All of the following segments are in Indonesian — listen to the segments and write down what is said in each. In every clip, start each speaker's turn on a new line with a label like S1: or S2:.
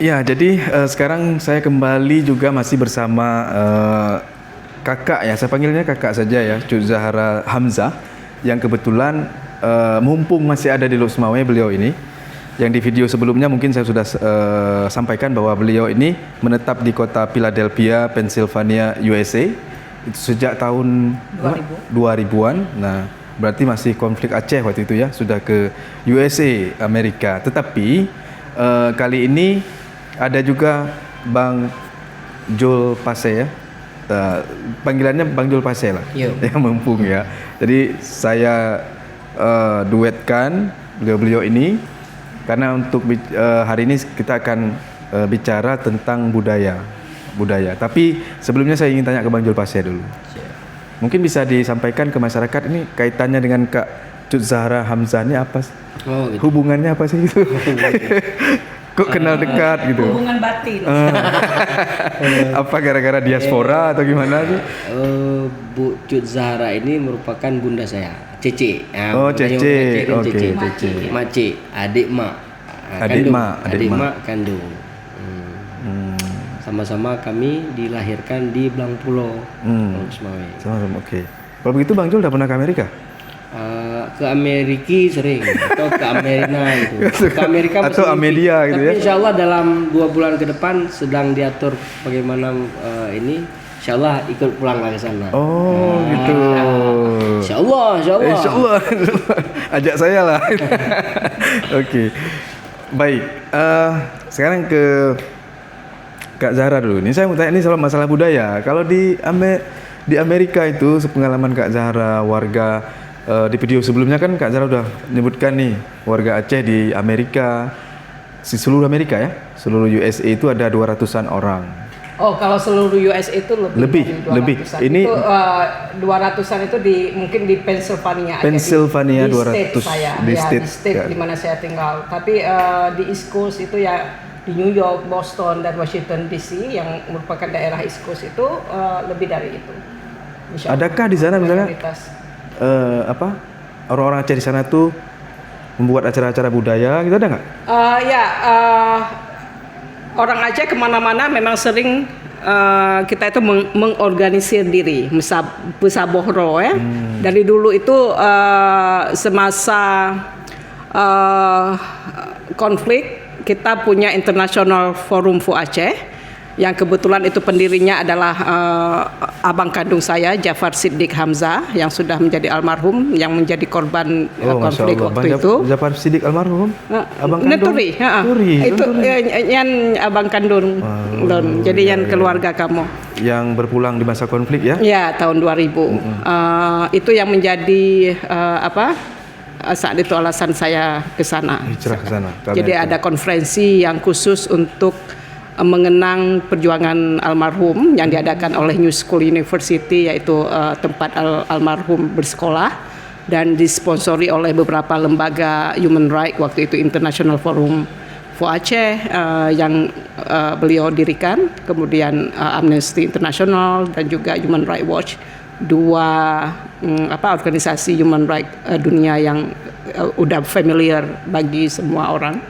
S1: Ya, jadi sekarang saya kembali juga masih bersama kakak ya, saya panggilnya kakak saja ya, Cut Zahra Hamzah, yang kebetulan mumpung masih ada di Lok Sumawe beliau ini, yang di video sebelumnya mungkin saya sudah sampaikan bahwa beliau ini menetap di kota Philadelphia, Pennsylvania, USA, itu sejak tahun 2000-an. Nah, berarti masih konflik Aceh waktu itu ya, sudah ke USA, Amerika. Tetapi kali ini ada juga Bang Jul Pase ya. Panggilannya Bang Jul Pase lah. Yang mumpung ya. Jadi saya duetkan beliau ini karena untuk hari ini kita akan bicara tentang budaya. Tapi sebelumnya saya ingin tanya ke Bang Jul Pase dulu. Mungkin bisa disampaikan ke masyarakat ini kaitannya dengan Kak Cut Zahra Hamzah ini apa? Gitu. Hubungannya apa sih itu? Kok kenal dekat gitu?
S2: Hubungan batin.
S1: Apa gara-gara diaspora atau gimana sih?
S3: Bu Cut Zahra ini merupakan bunda saya, Cece.
S1: Cece. Oke,
S3: Cece. Mace, adik mak.
S1: Adik mak
S3: kandung. Sama-sama kami dilahirkan di Blang Pulo, Sumawe.
S1: Sama-sama, oke. Kalau begitu Bang Jul udah pernah ke Amerika?
S3: Ke Amerika sering, atau ke Amerina gitu. Ke Amerika
S1: atau Amelia gitu ya.
S3: Tapi insya Allah dalam 2 bulan ke depan sedang diatur bagaimana ini. Insya Allah ikut pulang ke sana.
S1: Gitu.
S3: Insya Allah.
S1: Ajak saya lah. Oke. Baik. Sekarang ke Kak Zahra dulu. Ini saya mau tanya ini soal masalah budaya. Kalau di Amerika itu sepengalaman Kak Zahra, warga di video sebelumnya kan Kak Zahra udah menyebutkan nih warga Aceh di Amerika, seluruh Amerika ya, seluruh USA itu ada 200-an orang.
S2: Oh, kalau seluruh US itu lebih.
S1: Ini
S2: itu 200-an itu mungkin di Pennsylvania.
S1: Pennsylvania
S2: di
S1: 200
S2: di state di mana saya tinggal. Tapi di East Coast itu ya di New York, Boston dan Washington DC yang merupakan daerah East Coast itu lebih dari itu.
S1: Adakah di sana misalnya orang-orang Aceh di sana tuh membuat acara-acara budaya gitu, ada nggak?
S2: Orang Aceh kemana-mana memang sering kita itu mengorganisir diri, Pusabohro ya. Dari dulu itu semasa konflik kita punya International Forum for Aceh yang kebetulan itu pendirinya adalah abang kandung saya, Jafar Siddiq Hamzah, yang sudah menjadi almarhum, yang menjadi korban konflik waktu itu.
S1: Jafar Siddiq almarhum, abang kandung.
S2: Turi. Itu yang abang kandung, jadi yang keluarga kamu.
S1: Yang berpulang di masa konflik ya? Ya,
S2: tahun 2000. Itu yang menjadi saat itu alasan saya ke sana.
S1: Hijrah ke sana.
S2: Jadi ada konferensi yang khusus untuk mengenang perjuangan almarhum yang diadakan oleh New School University, yaitu tempat almarhum bersekolah, dan disponsori oleh beberapa lembaga human rights, waktu itu International Forum for Aceh yang beliau dirikan, kemudian Amnesty International dan juga Human Rights Watch, dua organisasi human rights dunia yang udah familiar bagi semua orang.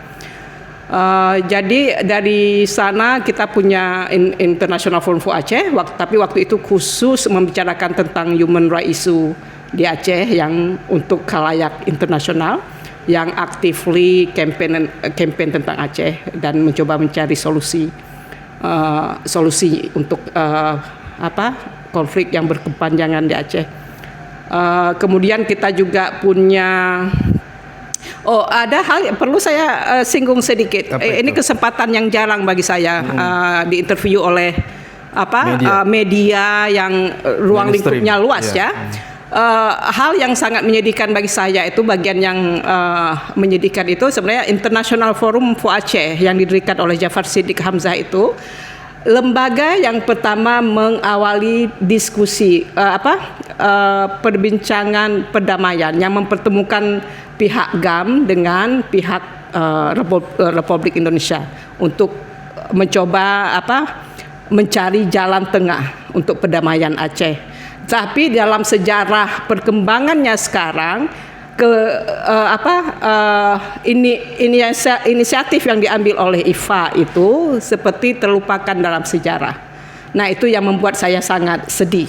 S2: Jadi dari sana kita punya International Forum for Aceh, tapi waktu itu khusus membicarakan tentang human rights issue di Aceh yang untuk khalayak internasional yang actively campaign tentang Aceh dan mencoba mencari solusi untuk konflik yang berkepanjangan di Aceh. Kemudian kita juga punya ada hal yang perlu saya singgung sedikit. Ini kesempatan yang jarang bagi saya diinterview oleh media yang ruang lingkupnya luas ya. Hal yang sangat menyedihkan bagi saya itu bagian yang menyedihkan itu sebenarnya International Forum for Aceh yang didirikan oleh Jafar Siddiq Hamzah itu lembaga yang pertama mengawali diskusi perbincangan perdamaian yang mempertemukan pihak GAM dengan pihak Republik Indonesia untuk mencoba mencari jalan tengah untuk perdamaian Aceh. Tapi dalam sejarah perkembangannya sekarang inisiatif yang diambil oleh IFA itu seperti terlupakan dalam sejarah. Nah, itu yang membuat saya sangat sedih.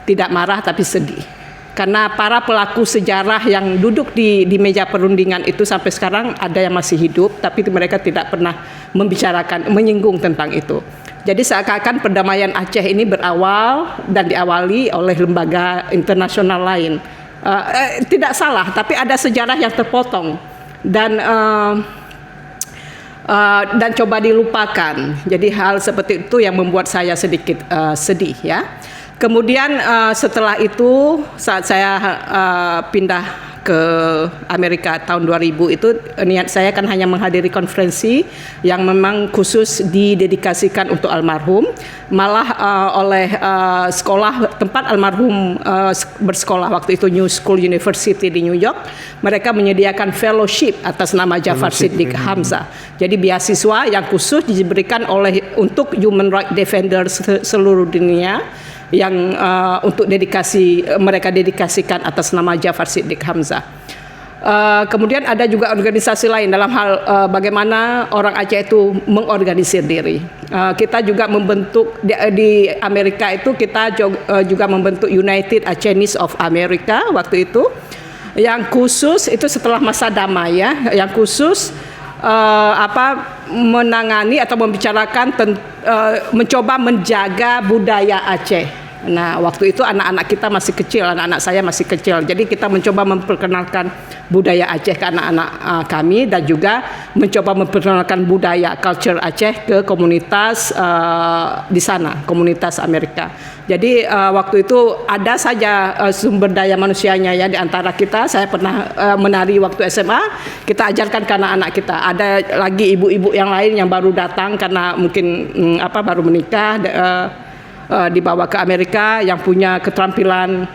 S2: Tidak marah tapi sedih. Karena para pelaku sejarah yang duduk di meja perundingan itu sampai sekarang ada yang masih hidup, tapi mereka tidak pernah menyinggung tentang itu. Jadi seakan-akan perdamaian Aceh ini berawal dan diawali oleh lembaga internasional lain. Tidak salah, tapi ada sejarah yang terpotong dan coba dilupakan. Jadi hal seperti itu yang membuat saya sedikit sedih ya. Kemudian setelah itu saat saya pindah ke Amerika tahun 2000 itu niat saya kan hanya menghadiri konferensi yang memang khusus didedikasikan untuk almarhum, malah oleh sekolah tempat almarhum bersekolah waktu itu New School University di New York, mereka menyediakan fellowship atas nama Jafar Siddiq Hamzah. Jadi beasiswa yang khusus diberikan untuk human rights defenders seluruh dunia yang untuk mereka dedikasikan atas nama Jafar Siddiq Hamzah. Kemudian ada juga organisasi lain dalam hal bagaimana orang Aceh itu mengorganisir diri. Kita juga membentuk di Amerika itu kita juga membentuk United Acehnese of America waktu itu, yang khusus itu setelah masa damai ya, yang khusus menangani atau membicarakan mencoba menjaga budaya Aceh. Nah, waktu itu anak-anak kita masih kecil, anak-anak saya masih kecil. Jadi kita mencoba memperkenalkan budaya Aceh ke anak-anak kami dan juga mencoba memperkenalkan budaya culture Aceh ke komunitas di sana, komunitas Amerika. Jadi waktu itu ada saja sumber daya manusianya ya di antara kita. Saya pernah menari waktu SMA, kita ajarkan ke anak-anak kita. Ada lagi ibu-ibu yang lain yang baru datang karena mungkin baru menikah, dibawa ke Amerika yang punya keterampilan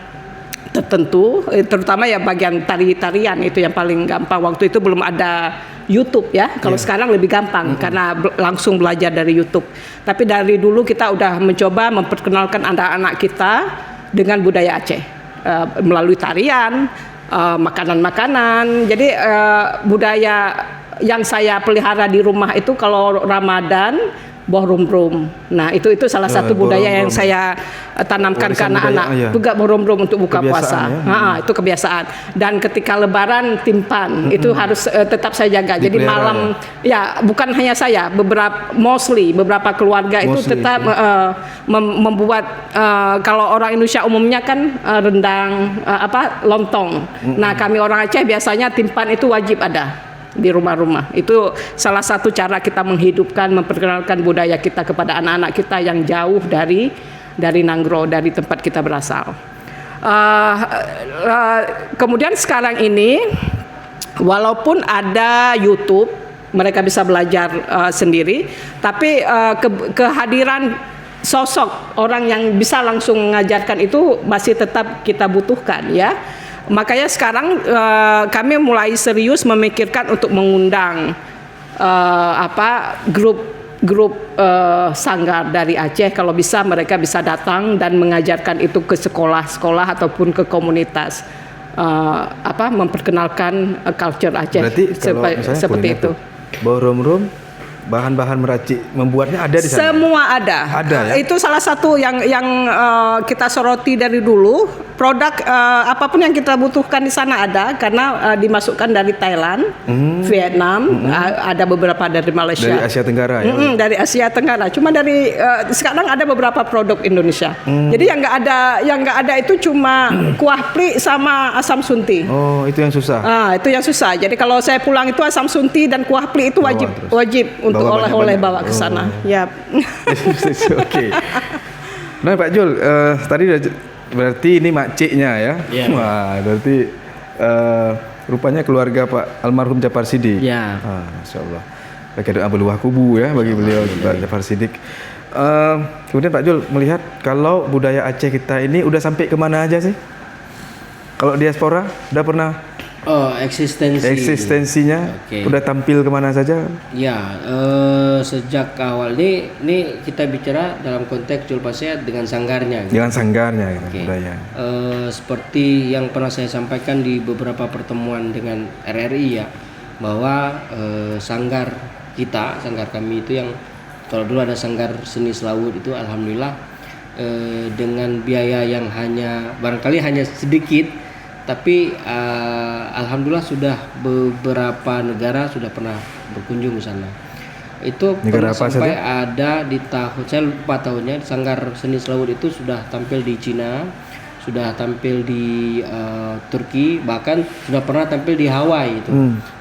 S2: tertentu, terutama ya bagian tarian itu yang paling gampang. Waktu itu belum ada YouTube ya. Kalau sekarang lebih gampang karena langsung belajar dari YouTube. Tapi dari dulu kita udah mencoba memperkenalkan anak-anak kita dengan budaya Aceh melalui tarian, makanan-makanan. Jadi budaya yang saya pelihara di rumah itu kalau Ramadan bohrum-rum. Nah, itu salah satu budaya yang saya tanamkan ke anak-anak. Juga bohrum-rum untuk buka puasa. Itu kebiasaan. Dan ketika lebaran timpan, itu harus tetap saya jaga. Jadi malam ya bukan hanya saya, beberapa keluarga itu tetap membuat kalau orang Indonesia umumnya kan rendang lontong. Nah, kami orang Aceh biasanya timpan itu wajib ada di rumah-rumah. Itu salah satu cara kita menghidupkan, memperkenalkan budaya kita kepada anak-anak kita yang jauh dari Nanggro, dari tempat kita berasal. Kemudian sekarang ini walaupun ada YouTube, mereka bisa belajar sendiri, tapi kehadiran sosok orang yang bisa langsung mengajarkan itu masih tetap kita butuhkan ya. Makanya sekarang kami mulai serius memikirkan untuk mengundang grup sanggar dari Aceh, kalau bisa mereka bisa datang dan mengajarkan itu ke sekolah-sekolah ataupun ke komunitas, memperkenalkan culture Aceh.
S1: Berarti kalau
S2: seperti itu.
S1: Bohrum-rum, bahan-bahan meracik membuatnya ada di sana.
S2: Semua ada.
S1: Ada ya.
S2: Itu salah satu yang kita soroti dari dulu. Produk apapun yang kita butuhkan di sana ada karena dimasukkan dari Thailand, Vietnam, ada beberapa dari Malaysia.
S1: Dari Asia Tenggara ya.
S2: Dari Asia Tenggara. Cuma dari sekarang ada beberapa produk Indonesia. Jadi yang nggak ada itu cuma kuah prik sama asam sunti.
S1: Oh, itu yang susah.
S2: Itu yang susah. Jadi kalau saya pulang itu asam sunti dan kuah prik itu wajib untuk oleh-oleh bawa ke sana. Yap.
S1: Oke. Nah, Pak Jul, tadi berarti ini makciknya ya?
S3: Yeah.
S1: Wah, berarti rupanya keluarga Pak almarhum Jafar Siddiq.
S3: Ya.
S1: Masya Allah. Pakai doa berluah kubu ya bagi beliau Pak Jafar Siddiq. Kemudian Pak Jul melihat kalau budaya Aceh kita ini udah sampai kemana aja sih? Kalau diaspora udah pernah
S3: Oh, eksistensi.
S1: Eksistensinya
S3: Oke.
S1: udah tampil kemana saja?
S3: Ya, sejak awal ini kita bicara dalam konteks Julpasea dengan sanggarnya. Gitu.
S1: Dengan sanggarnya gitu,
S3: Oke.
S1: budaya.
S3: Seperti yang pernah saya sampaikan di beberapa pertemuan dengan RRI ya, bahwa sanggar kami itu yang kalau dulu ada sanggar seni Selawut itu, alhamdulillah dengan biaya yang barangkali hanya sedikit, tapi alhamdulillah sudah beberapa negara sudah pernah berkunjung ke sana. Itu
S1: Negara
S3: pernah
S1: apa
S3: sampai
S1: saja?
S3: ada di tahun, saya lupa tahunnya, sanggar seni Selawut itu sudah tampil di Cina, sudah tampil di Turki, bahkan sudah pernah tampil di Hawaii itu.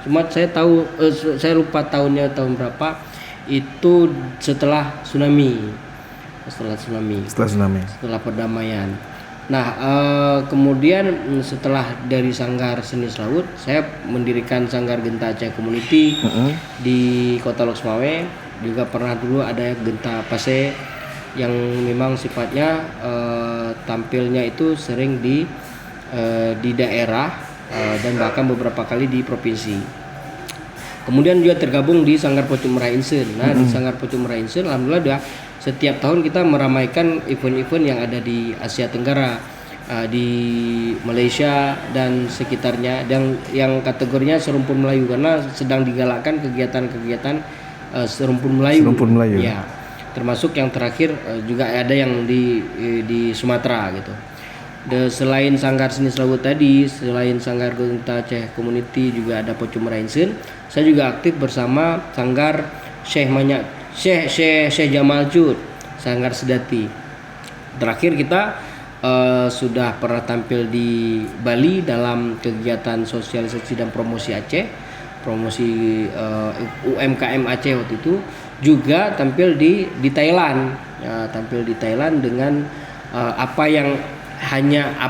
S3: Cuma saya lupa tahunnya tahun berapa. Itu setelah tsunami, setelah perdamaian. Nah, kemudian setelah dari Sanggar Seni Selawut, saya mendirikan Sanggar Genta Aceh Community di Kota Loksmawe. Juga pernah dulu ada Genta Pase yang memang sifatnya tampilnya itu sering di daerah dan bahkan beberapa kali di provinsi. Kemudian juga tergabung di Sanggar Pocong Merainsen. Nah, di Sanggar Pocong Merainsen alhamdulillah setiap tahun kita meramaikan event-event yang ada di Asia Tenggara, di Malaysia dan sekitarnya, dan yang kategorinya serumpun Melayu karena sedang digalakkan kegiatan-kegiatan serumpun Melayu.
S1: Serumpun Melayu.
S3: Ya. Termasuk yang terakhir juga ada yang di Sumatera gitu. Selain Sanggar Seni Selawut tadi, selain Sanggar Genta Aceh Community, juga ada Pocong Merainsen. Saya juga aktif bersama Sanggar Syekh Jamal Jud, Sanggar Sedati. Terakhir kita sudah pernah tampil di Bali dalam kegiatan sosialisasi dan promosi Aceh, promosi UMKM Aceh waktu itu. Juga tampil di Thailand, tampil di Thailand dengan apa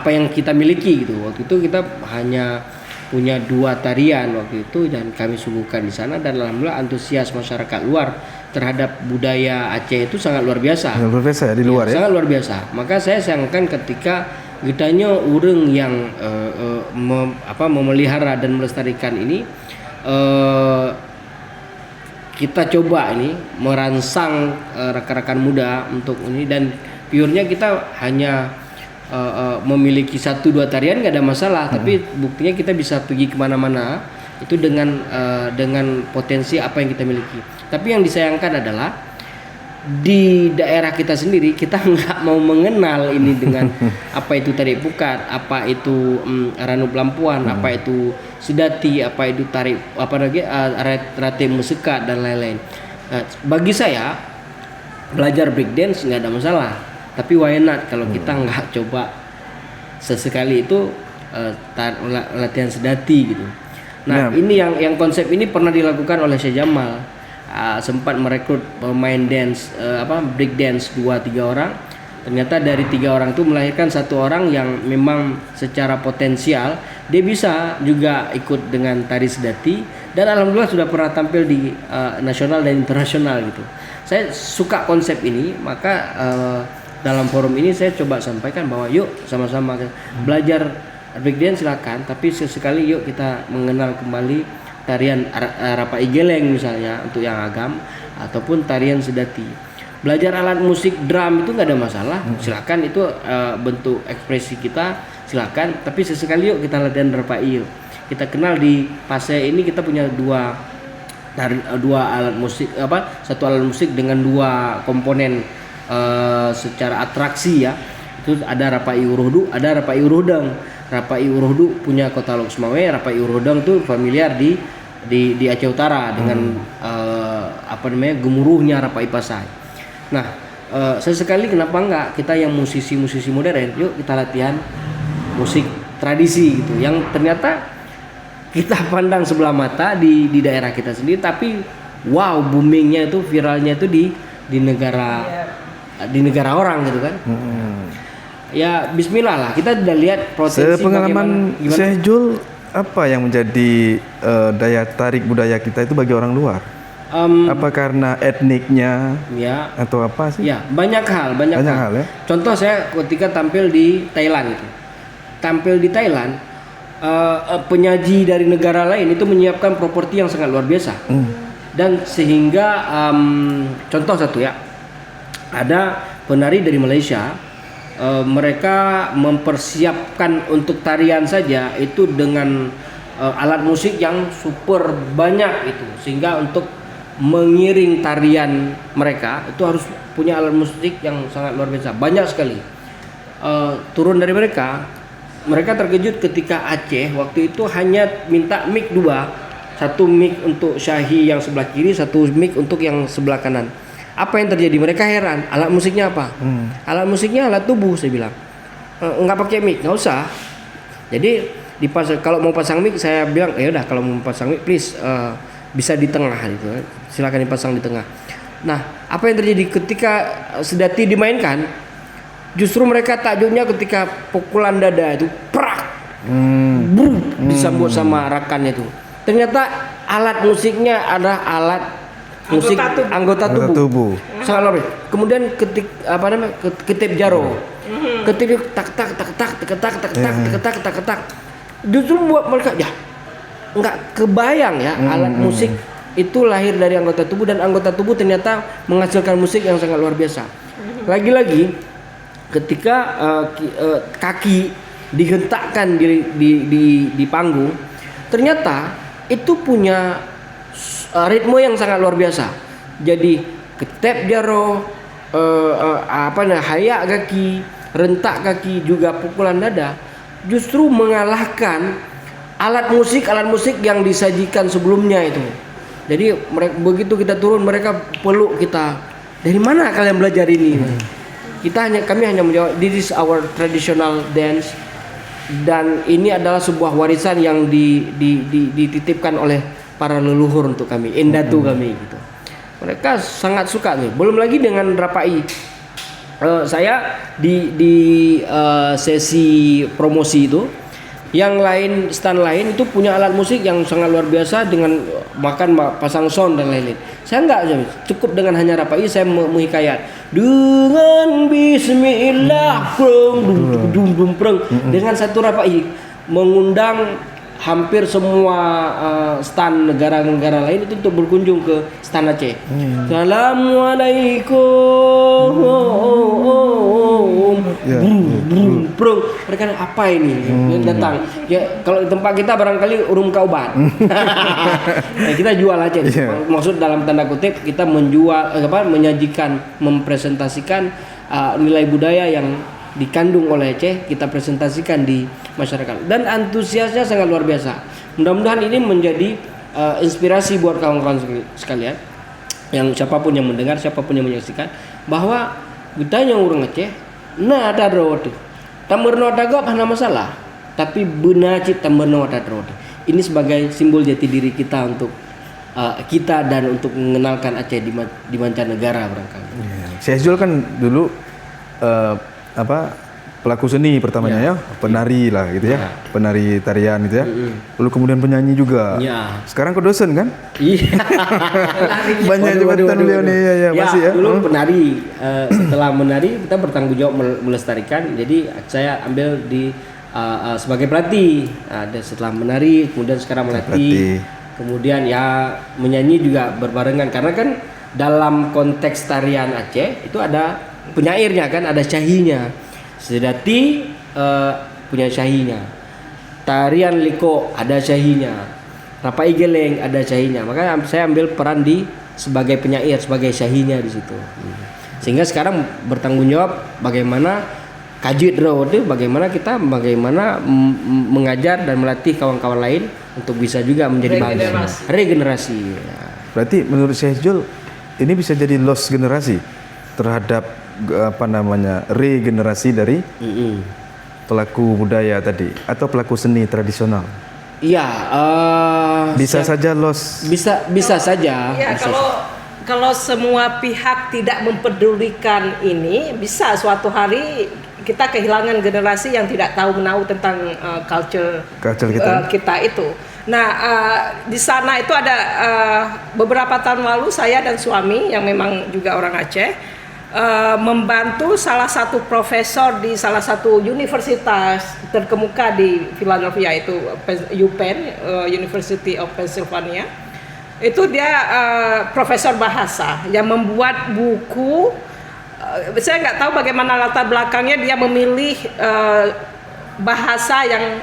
S3: yang kita miliki gitu. Waktu itu kita hanya punya 2 tarian waktu itu dan kami suguhkan di sana, dan alhamdulillah antusias masyarakat luar terhadap budaya Aceh itu sangat luar biasa.
S1: Luar biasa ya di luar ya.
S3: Sangat luar biasa. Maka saya sayangkan ketika kitanya orang yang memelihara dan melestarikan ini, kita coba ini merangsang rekan-rekan muda untuk ini, dan purenya kita hanya memiliki 1-2 tarian nggak ada masalah, tapi buktinya kita bisa pergi kemana-mana itu dengan potensi apa yang kita miliki. Tapi yang disayangkan adalah di daerah kita sendiri kita nggak mau mengenal ini dengan apa itu tarik pukat, apa itu ranu pelampuan, apa itu sedati, apa itu tarik rate musekat dan lain-lain. Bagi saya belajar breakdance nggak ada masalah, tapi why not kalau kita nggak coba sesekali itu latihan sedati gitu. Nah, ini yang konsep ini pernah dilakukan oleh Syekh Jamal. Sempat merekrut pemain dance break dance 2-3 orang. Ternyata dari 3 orang itu melahirkan 1 orang yang memang secara potensial dia bisa juga ikut dengan tari sedati, dan alhamdulillah sudah pernah tampil di nasional dan internasional gitu. Saya suka konsep ini, maka dalam forum ini saya coba sampaikan bahwa yuk sama-sama belajar breakdance silakan, tapi sesekali yuk kita mengenal kembali tarian Rapai Geleng misalnya untuk yang agam, ataupun tarian sedati. Belajar alat musik drum itu nggak ada masalah, silakan, itu bentuk ekspresi kita, silakan. Tapi sesekali yuk kita latihan Rapai yuk. Kita kenal di Pase ini kita punya 2 alat musik, 1 alat musik dengan 2 komponen secara atraksi ya. Itu ada Rapai Urohdu, ada Rapai Urohdang. Rapai Urohdu punya Kota Loksmawe, Rapai Urohdang itu familiar di Aceh Utara dengan gemuruhnya Rapai Pasai. Nah, sesekali kenapa enggak kita yang musisi-musisi modern, yuk kita latihan musik tradisi gitu, yang ternyata kita pandang sebelah mata di daerah kita sendiri, tapi wow, boomingnya itu, viralnya itu di negara orang gitu kan. Ya bismillah lah, kita udah lihat potensi.
S1: Sepengalaman Syekh Jul, apa yang menjadi daya tarik budaya kita itu bagi orang luar? Apa karena etniknya
S3: ya,
S1: atau apa sih?
S3: Ya, banyak hal ya.
S1: Ya.
S3: Contoh saya ketika tampil di Thailand itu. Tampil di Thailand, penyaji dari negara lain itu menyiapkan properti yang sangat luar biasa. Dan sehingga contoh satu ya, ada penari dari Malaysia, mereka mempersiapkan untuk tarian saja itu dengan alat musik yang super banyak itu, sehingga untuk mengiring tarian mereka itu harus punya alat musik yang sangat luar biasa, banyak sekali. Turun dari mereka terkejut ketika Aceh waktu itu hanya minta mic 2, satu mic untuk Syahi yang sebelah kiri, satu mic untuk yang sebelah kanan. Apa yang terjadi? Mereka heran, alat musiknya apa? Alat musiknya alat tubuh, saya bilang. Nggak pakai mic, nggak usah. Jadi kalau mau pasang mic, saya bilang ya udah, kalau mau pasang mic please bisa di tengah gitu, silakan dipasang di tengah. Nah, apa yang terjadi ketika sedati dimainkan? Justru mereka takjubnya ketika pukulan dada itu prak, disambut sama rakannya itu. Ternyata alat musiknya adalah alat musik anggota tubuh. Sangat luar biasa. Kemudian ketip jaro. Ketip tak tak tak tak tak tak tak tak tak tak tak. Justru buat mereka ya nggak kebayang ya, alat musik itu lahir dari anggota tubuh, dan anggota tubuh ternyata menghasilkan musik yang sangat luar biasa. Lagi-lagi ketika kaki dihentakkan di panggung, ternyata itu punya ritme yang sangat luar biasa. Jadi ketep jaro, hayak kaki, rentak kaki, juga pukulan dada justru mengalahkan alat musik yang disajikan sebelumnya itu. Jadi begitu kita turun, mereka peluk kita. Dari mana kalian belajar ini? Kami hanya menjawab, this is our traditional dance, dan ini adalah sebuah warisan yang dititipkan oleh para leluhur untuk kami, endatu kami gitu. Mereka sangat suka nih. Belum lagi dengan Rapai. Saya di sesi promosi itu, yang lain, stand lain itu punya alat musik yang sangat luar biasa dengan pasang sound dan lain-lain. Saya enggak, cukup dengan hanya Rapai, saya menghikayat dengan bismillah preng dengan satu Rapai mengundang hampir semua stand negara-negara lain itu untuk berkunjung ke stand Aceh. Assalamualaikum. Mereka apa ini? Datang. Ya kalau di tempat kita barangkali urung kaubat. Kita jual Aceh. Maksud dalam tanda kutip kita menjual menyajikan, mempresentasikan nilai budaya yang dikandung oleh Aceh, kita presentasikan di masyarakat, dan antusiasnya sangat luar biasa. Mudah-mudahan ini menjadi inspirasi buat kawan-kawan sekalian, yang siapapun yang mendengar, siapapun yang menyaksikan, bahwa kita yang orang Aceh nah ada rawat tamerno tagap hana masalah, tapi benaci tamerno ada rawat ini sebagai simbol jati diri kita untuk kita dan untuk mengenalkan Aceh di mancanegara barangkali.
S1: Syekh Zul kan dulu pelaku seni pertamanya ya, penari lah gitu ya, penari tarian gitu ya. Lalu kemudian penyanyi juga. Sekarang ke dosen kan?
S3: Iya.
S1: Banyak jabatan beliau nih ya, masih ya.
S3: Dulu penari, setelah menari kita bertanggung jawab melestarikan. Jadi saya ambil sebagai pelatih. Setelah menari, kemudian sekarang melatih. Kemudian ya menyanyi juga berbarengan, karena kan dalam konteks tarian Aceh itu ada penyairnya kan, ada syahinya. Sedati punya syahinya. Tarian liko ada syahinya. Rapai geleng ada syahinya. Maka saya ambil peran sebagai penyair, sebagai syahinya di situ. Sehingga sekarang bertanggung jawab bagaimana kajit itu, bagaimana kita mengajar dan melatih kawan-kawan lain untuk bisa juga menjadi bagian regenerasi.
S1: Berarti menurut Syekh Zul ini bisa jadi lost generasi terhadap regenerasi dari pelaku budaya tadi atau pelaku seni tradisional.
S3: Iya,
S1: bisa saja lost.
S3: Bisa saja.
S2: Ya, kalau semua pihak tidak mempedulikan ini, bisa suatu hari kita kehilangan generasi yang tidak tahu menahu tentang culture kita itu. Nah, di sana itu ada beberapa tahun lalu saya dan suami yang memang juga orang Aceh membantu salah satu profesor di salah satu universitas terkemuka di Philadelphia, itu UPenn, University of Pennsylvania. Itu dia profesor bahasa yang membuat buku. Saya nggak tahu bagaimana latar belakangnya, dia memilih bahasa yang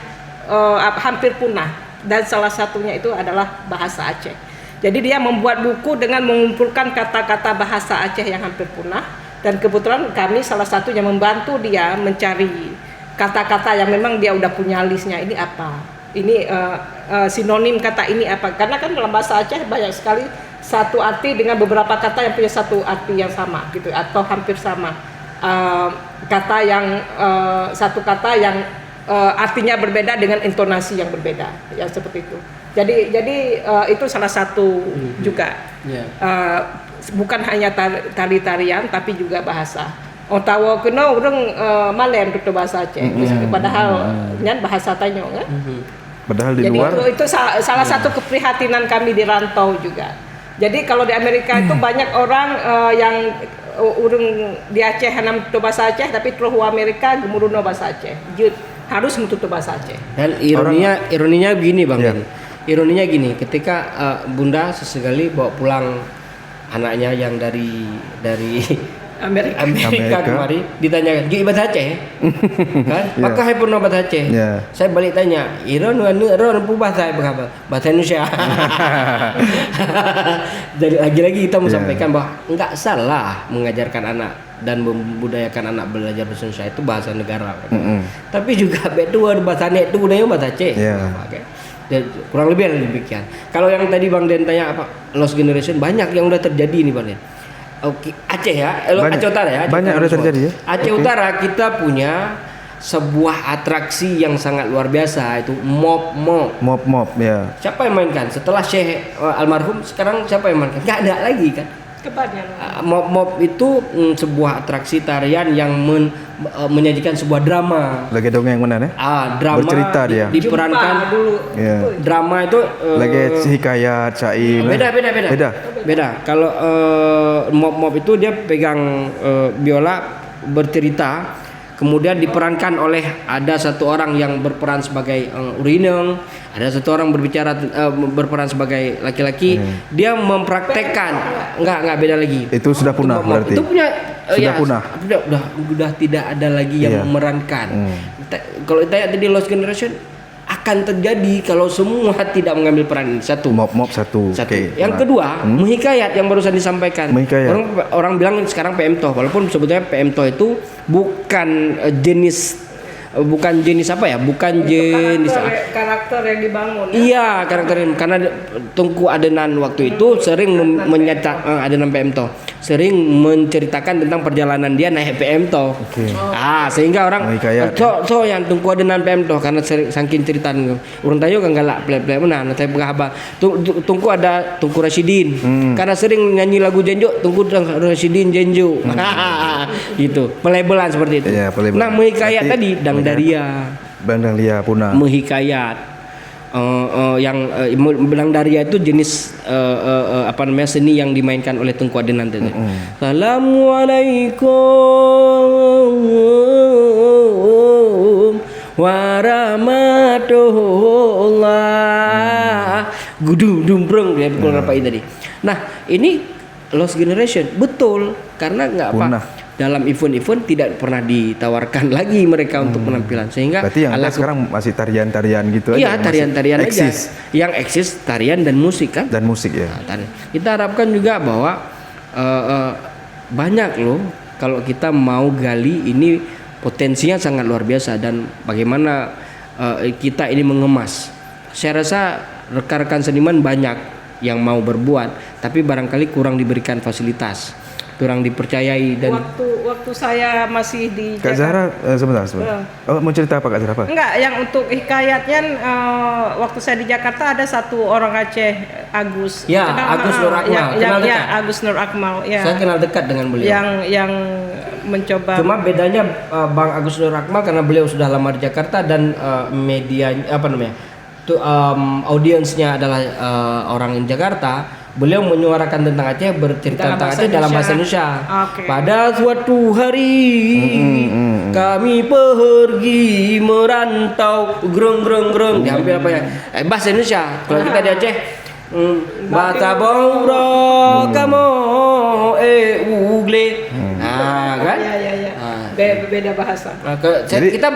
S2: hampir punah, dan salah satunya itu adalah bahasa Aceh. Jadi dia membuat buku dengan mengumpulkan kata-kata bahasa Aceh yang hampir punah, dan kebetulan kami salah satu yang membantu dia mencari kata-kata yang memang dia udah punya listnya, ini apa, ini sinonim kata ini apa, karena kan dalam bahasa Aceh banyak sekali satu arti dengan beberapa kata yang punya satu arti yang sama gitu, atau hampir sama. Kata yang satu kata yang artinya berbeda dengan intonasi yang berbeda, ya seperti itu. Jadi itu salah satu juga. Bukan hanya tari-tarian tapi juga bahasa. Otawa kena orang Malem itu bahasa Aceh. Padahal nyan bahasa Tanyo kan.
S1: Padahal di
S2: Jadi
S1: luar.
S2: itu salah satu keprihatinan kami di rantau juga. Jadi kalau di Amerika itu banyak orang yang urung di Aceh hanam tu bahasa Aceh, tapi terus Amerika gemuruno bahasa Aceh. Harus menutup bahasa Aceh.
S3: Dan ironinya begini Bang.
S1: Ya.
S3: Ironinya gini, ketika Bunda sesekali bawa pulang anaknya yang dari
S2: Amerika.
S3: Amerika kemari, ditanya, "Gi bahasa Aceh?" Kan? Pakai pun bahasa Aceh.
S1: Ya.
S3: Saya balik tanya, "Iron pu bahasa apa? Bahasa Indonesia." Jadi lagi-lagi kita mau sampaikan bahwa enggak salah mengajarkan anak dan membudayakan anak belajar bahasa Indonesia, itu bahasa negara. Tapi juga betul bahasa nek itu budaya bahasa Aceh. Okay. Dan kurang lebih ada demikian. Kalau yang tadi Bang Den tanya apa lost generation, banyak yang udah terjadi nih Bang Den. Oke, Aceh ya, Aceh Utara ya.
S1: Banyak udah terjadi ya.
S3: Aceh Utara kita punya sebuah atraksi yang sangat luar biasa, itu mop
S1: ya.
S3: Siapa yang mainkan? Setelah Syekh almarhum, sekarang siapa yang mainkan? Nggak ada lagi kan. Mop itu sebuah atraksi tarian yang menyajikan sebuah drama.
S1: Lagi dongeng mana nih?
S3: Drama
S1: bercerita dia.
S3: Diperankan
S2: dulu.
S3: Drama itu
S1: lagi hikayat, syair.
S3: Beda. Kalau mop itu dia pegang biola bercerita, kemudian diperankan oleh ada satu orang yang berperan sebagai urineng, ada satu orang berperan sebagai laki-laki. Dia mempraktekkan, enggak beda lagi.
S1: Itu sudah punah berarti.
S3: Itu punya
S1: sudah punah.
S3: Udah tidak ada lagi yang memerankan. Kalau ditanya tadi lost generation, akan terjadi kalau semua tidak mengambil peran. Satu.
S1: Mop satu. Okay.
S3: Yang kedua, menghikayat yang barusan disampaikan. Orang bilang sekarang PMTOH, walaupun sebetulnya PMTOH itu bukan jenis apa ya? Bukan jenis
S2: karakter yang dibangun.
S3: Iya, karakter karena Tunku Adenan waktu itu sering Adenan PMTOH sering menceritakan tentang perjalanan dia naik PMTOH. Sehingga orang yang Tunku Adenan PMTOH karena saking ceritaan urang tayo kan galak plek-plek menan saya berhaba. Tunku ada Tunku Rasidin. Karena sering nyanyi lagu Jenjo, Tunku Rasidin Jenjo. Gitu. Pelebelan seperti itu.
S1: Ya,
S3: nah, menghikayat tadi Dang
S1: Daria punah.
S3: Menghikayat yang Belang Daria itu jenis seni yang dimainkan oleh Tunku Adenan tadi. Assalamualaikum warahmatullah. Gudu dumpreng dia pukul apa ini tadi. Nah, ini lost generation betul karena nggak apa. Dalam event-event tidak pernah ditawarkan lagi mereka untuk penampilan, sehingga
S1: berarti yang ada sekarang masih tarian-tarian gitu aja.
S3: Iya, tarian-tarian aja. Yang eksis tarian dan musik kan?
S1: Dan musik ya.
S3: Kita harapkan juga bahwa banyak loh kalau kita mau gali, ini potensinya sangat luar biasa, dan bagaimana kita ini mengemas. Saya rasa rekan-rekan seniman banyak yang mau berbuat, tapi barangkali kurang diberikan fasilitas, kurang dipercayai. Dan
S2: waktu saya masih di
S1: Kak Zahra, sebentar. Mau cerita apa Kak Zahra?
S2: Enggak, yang untuk hikayatnya waktu saya di Jakarta ada satu orang Aceh, Agus.
S3: Ya, Agus Nur Akmal.
S2: Agus Nur Akmal. Ya.
S3: Saya kenal dekat dengan beliau.
S2: Yang mencoba.
S3: Cuma bedanya Bang Agus Nur Akmal karena beliau sudah lama di Jakarta dan media audiensnya adalah orang di Jakarta. beliau menyuarakan tentang Aceh, bercerita
S2: Dalam
S3: tentang
S2: bahasa
S3: Aceh dalam bahasa
S2: Indonesia.
S3: Indonesia.
S2: Oke.
S3: Pada suatu hari kami pergi merantau, greng diambil apa ya? Bahasa Indonesia. Kalau kita di Aceh, bata baura kamu ugle. Nah, kan?
S2: Ya.
S3: Ah.
S2: Beda bahasa.
S3: Kita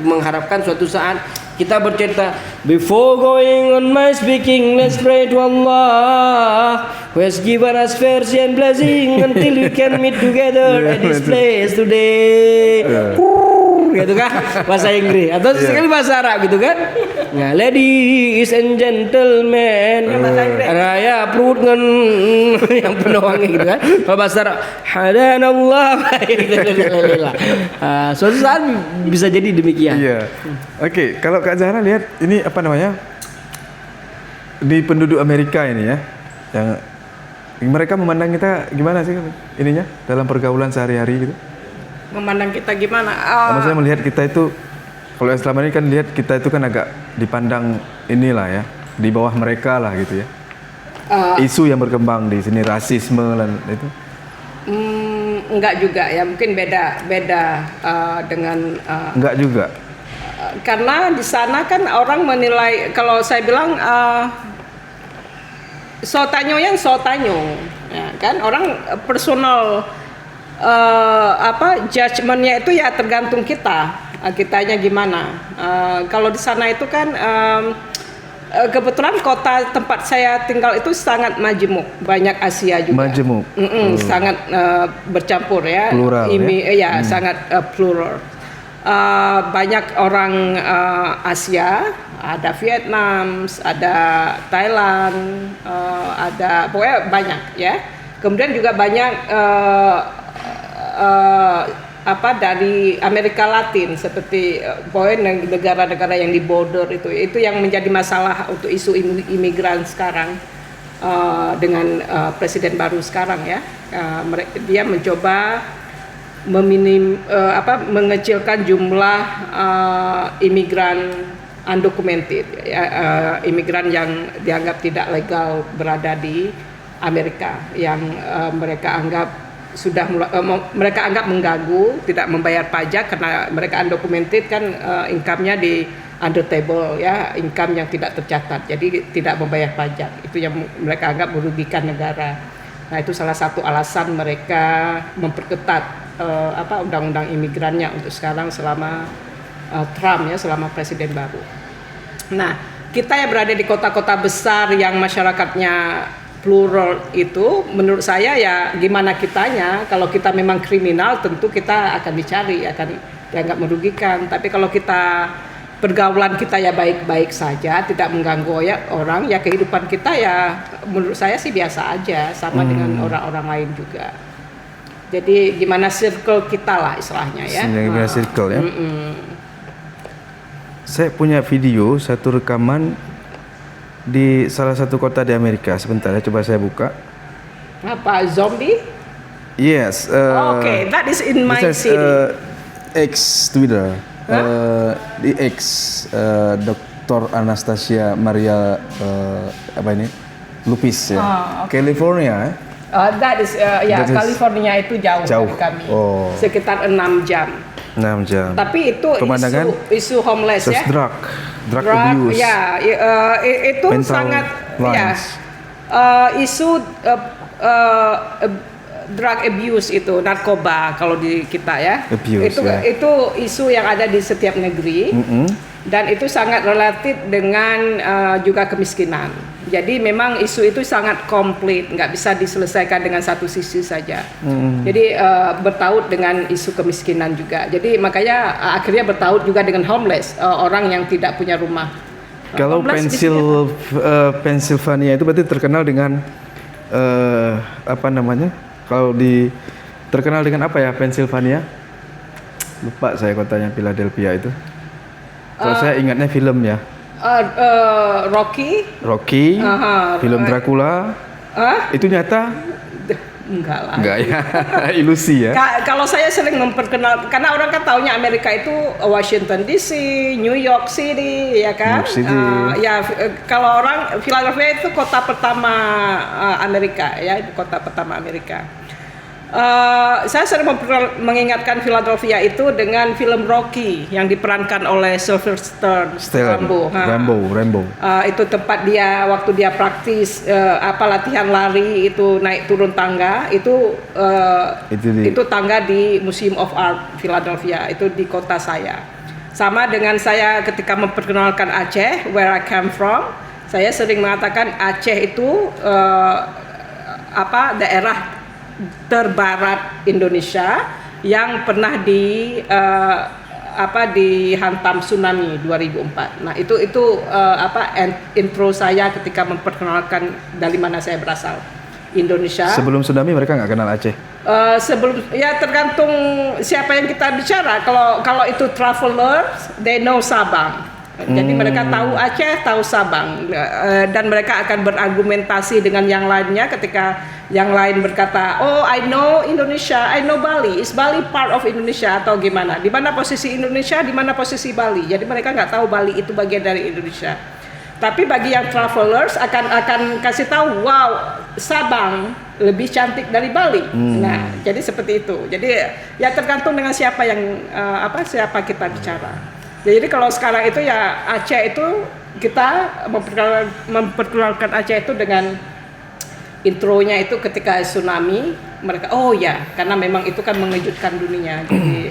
S3: mengharapkan suatu saat kita bercerita, before going on my speaking, let's pray to Allah who has given us mercy and blessing until we can meet together at this place today. Gitu kan, bahasa Inggris atau sekali bahasa Arab gitu kan. Nah, ladies and gentlemen, raya perut ngen yang penuh wangi gitu kan. Kalau bahasa Arab, hadanallah. Suatu saat bisa jadi demikian.
S1: Iya. Oke, kalau Kak Zahra lihat ini apa namanya? Di penduduk Amerika ini ya, yang mereka memandang kita gimana sih ininya dalam pergaulan sehari-hari gitu?
S2: Memandang kita gimana?
S1: Maksudnya melihat kita itu, kalau yang selama ini kan lihat kita itu kan agak dipandang inilah ya, di bawah mereka lah gitu ya. Isu yang berkembang di sini, rasisme dan itu.
S2: Enggak juga ya, mungkin beda dengan
S1: Enggak juga.
S2: karena di sana kan orang menilai, kalau saya bilang sotanyo yang sotanyo, ya kan orang personal judgementnya itu ya tergantung kitanya gimana. Kalau di sana itu kan kebetulan kota tempat saya tinggal itu sangat majemuk, banyak Asia juga.
S1: Majemuk.
S2: Sangat bercampur ya.
S1: Plural,
S2: sangat plural. Banyak orang Asia, ada Vietnam, ada Thailand, ada pokoknya banyak ya. Kemudian juga banyak dari Amerika Latin seperti negara-negara yang di border itu yang menjadi masalah untuk isu imigran sekarang dengan presiden baru sekarang ya. Dia mencoba mengecilkan jumlah imigran undocumented, imigran yang dianggap tidak legal berada di Amerika, yang mereka anggap mengganggu, tidak membayar pajak karena mereka undocumented kan, income-nya di under table ya, income yang tidak tercatat, jadi tidak membayar pajak. Itu yang mereka anggap merugikan negara. Nah, itu salah satu alasan mereka memperketat undang-undang imigrannya untuk sekarang selama Trump ya, selama presiden baru. Nah, kita yang berada di kota-kota besar yang masyarakatnya plural itu, menurut saya ya gimana kitanya. Kalau kita memang kriminal, tentu kita akan dicari, akan dianggap merugikan. Tapi kalau kita pergaulan kita ya baik-baik saja, tidak mengganggu orang, ya kehidupan kita ya menurut saya sih biasa aja, sama dengan orang-orang lain juga. Jadi gimana circle kita lah istilahnya ya.
S1: Gimana circle ya. Saya punya video, satu rekaman di salah satu kota di Amerika. Sebentar ya, coba saya buka.
S2: Apa, zombie?
S1: Yes.
S2: Okay, that is in my city.
S1: X Twitter. Di X Dr. Anastasia Maria Lupis ya. Okay. California.
S2: That is California itu jauh dari kami. Sekitar 6 jam.
S1: 6 jam.
S2: Tapi itu isu homeless ya.
S1: Drug abuse.
S2: Ya, itu
S1: mental
S2: sangat
S1: lines.
S2: Isu drug abuse itu, narkoba kalau di kita ya.
S1: Abuse,
S2: itu isu yang ada di setiap negeri. Dan itu sangat relatif dengan juga kemiskinan. Jadi memang isu itu sangat komplit, nggak bisa diselesaikan dengan satu sisi saja. Jadi bertaut dengan isu kemiskinan juga. Jadi makanya akhirnya bertaut juga dengan homeless, orang yang tidak punya rumah.
S1: Kalau Pennsylvania itu berarti terkenal dengan Kalau terkenal dengan apa ya Pennsylvania? Lupa saya kotanya, Philadelphia itu. Kalau saya ingatnya film ya.
S2: Rocky,
S1: film Dracula. Itu nyata
S2: Enggak lah.
S1: Enggak ya, ilusi ya.
S2: Kalau saya sering memperkenal, karena orang kan taunya Amerika itu Washington DC, New York City, ya kan?
S1: New York City.
S2: Kalau orang Philadelphia itu kota pertama Amerika, ya, kota pertama Amerika. Saya sering mengingatkan Philadelphia itu dengan film Rocky yang diperankan oleh Sylvester Rambo. Itu tempat dia waktu dia praktis latihan lari itu naik turun tangga itu tangga di Museum of Art Philadelphia, itu di kota saya. Sama dengan saya ketika memperkenalkan Aceh, where I come from, saya sering mengatakan Aceh itu daerah terbarat Indonesia yang pernah dihantam tsunami 2004. Nah, itu intro saya ketika memperkenalkan dari mana saya berasal. Indonesia.
S1: Sebelum tsunami mereka nggak kenal Aceh.
S2: Tergantung siapa yang kita bicara. Kalau itu traveler, they know Sabang. Jadi mereka tahu Aceh, tahu Sabang, dan mereka akan berargumentasi dengan yang lainnya ketika yang lain berkata, oh I know Indonesia, I know Bali, is Bali part of Indonesia atau gimana? Di mana posisi Indonesia, di mana posisi Bali? Jadi mereka nggak tahu Bali itu bagian dari Indonesia. Tapi bagi yang travelers akan kasih tahu, wow Sabang lebih cantik dari Bali. Nah, jadi seperti itu. Jadi ya tergantung dengan siapa yang siapa kita bicara. Jadi kalau sekarang itu ya Aceh itu kita memperkenalkan Aceh itu dengan intronya itu ketika tsunami mereka karena memang itu kan mengejutkan dunia. Jadi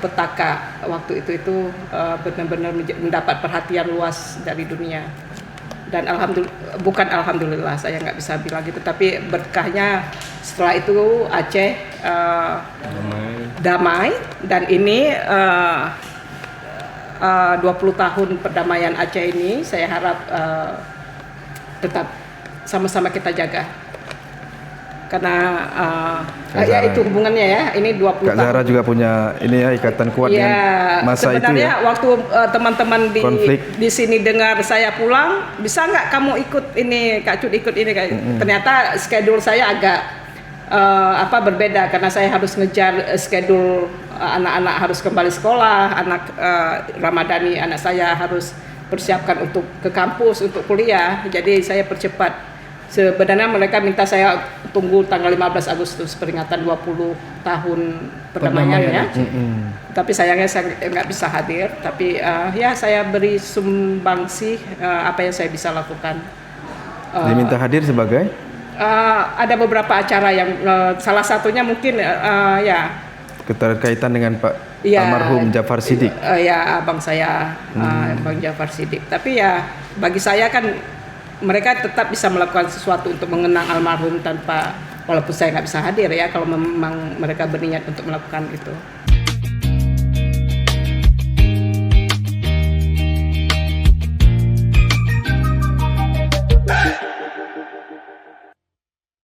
S2: petaka waktu itu benar-benar mendapat perhatian luas dari dunia. Dan alhamdulillah saya nggak bisa bilang gitu, tapi berkahnya setelah itu Aceh damai, dan ini 20 tahun perdamaian Aceh ini saya harap tetap sama-sama kita jaga, karena itu hubungannya ya, ini 20
S1: Kak Zahra
S2: tahun.
S1: juga punya ini ya, ikatan kuat dengan masa itu ya.
S2: Sebenarnya waktu teman-teman
S1: Konflik.
S2: di sini dengar saya pulang, bisa nggak kamu ikut ini, Kak Cut ikut ini, ternyata schedule saya agak berbeda, karena saya harus ngejar schedule anak-anak harus kembali sekolah, anak Ramadhani anak saya harus persiapkan untuk ke kampus untuk kuliah, jadi saya percepat. Sebenarnya mereka minta saya tunggu tanggal 15 Agustus peringatan 20 tahun perdamaiannya. Tapi sayangnya saya nggak bisa hadir. Tapi saya beri sumbangsi apa yang saya bisa lakukan.
S1: Diminta hadir sebagai?
S2: Ada beberapa acara yang salah satunya mungkin
S1: keterkaitan dengan Pak almarhum Jafar Siddiq.
S2: Abang saya, Bang Jafar Siddiq. Tapi ya bagi saya kan mereka tetap bisa melakukan sesuatu untuk mengenang almarhum walaupun saya nggak bisa hadir ya, kalau memang mereka berniat untuk melakukan itu.